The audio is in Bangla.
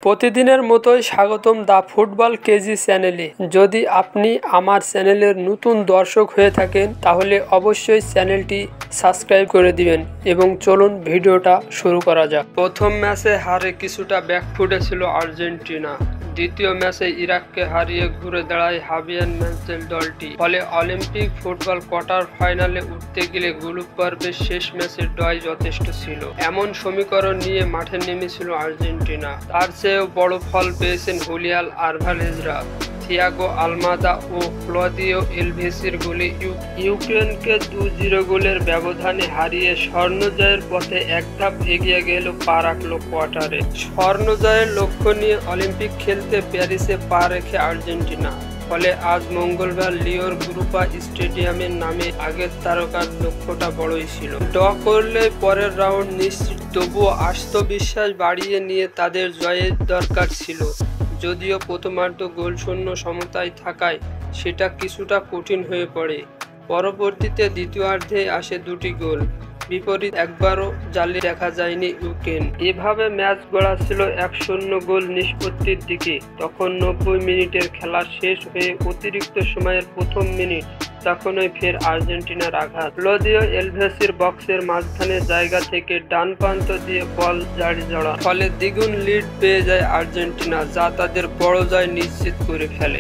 প্রতিদিনের মতোই স্বাগতম দা ফুটবল কেজি চ্যানেলে। যদি আপনি আমার চ্যানেলের নতুন দর্শক হয়ে থাকেন তাহলে অবশ্যই চ্যানেলটি সাবস্ক্রাইব করে দিবেন এবং চলুন ভিডিওটা শুরু করা যাক। প্রথম ম্যাচে হারে কিছুটা ব্যাকফুটে ছিল আর্জেন্টিনা। দ্বিতীয় ম্যাচে ইরাককে হারিয়ে ঘুরে দাঁড়ায় হাভিয়ার ম্যানসেল দলটি। ফলে অলিম্পিক ফুটবল কোয়ার্টার ফাইনালে উঠতে গেলে গ্রুপ পর্বের শেষ ম্যাচের ডয় যথেষ্ট ছিল। এমন সমীকরণ নিয়ে মাঠে নেমেছিল আর্জেন্টিনা। তার চেয়েও বড় ফল পেয়েছেন হুলিয়ান আলভারেজরা। থিয়াগো আলমাদা ও ক্লদিও এলভেসের গোলে ইউক্রেনকে 2-0 গোলের ব্যবধানে হারিয়ে স্বর্ণজয়ের পথে এক ধাপ এগিয়ে গেল পা রাখল কোয়ার্টারে। স্বর্ণজয়ের লক্ষ্য নিয়ে অলিম্পিক খেলতে প্যারিসে পা রেখে আর্জেন্টিনা। ফলে আজ মঙ্গলবার লিওর গ্রুপা স্টেডিয়ামের নামে আগের তারকার লক্ষ্যটা বড়ই ছিল। করলে পরের রাউন্ড নিশ্চিত, তবুও আত্মবিশ্বাস বাড়িয়ে নিয়ে তাদের জয়ের দরকার ছিল। যদিও প্রথমার্ধ গোলশূন্য সমতায় থাকায় সেটা কিছুটা কঠিন হয়ে পড়ে। পরবর্তীতে দ্বিতীয়ার্ধে আসে দুটি গোল। বিপরীত একবারও জালে দেখা যায়নি ইউক্রেন। এভাবে ম্যাচ গড়াচ্ছিল 1-0 গোল নিষ্পত্তির দিকে। তখন 90 মিনিটের খেলা শেষ হয়ে অতিরিক্ত সময়ের প্রথম মিনিট, তখনই ফের আর্জেন্টিনার আঘাত। ক্লদিও এলভেসের বক্সের মাঝখানে জায়গা থেকে ডান প্রান্ত দিয়ে বল জারি জড়ান। ফলে দ্বিগুণ লিড পেয়ে যায় আর্জেন্টিনা, যা তাদের বড় জয় নিশ্চিত করে ফেলে।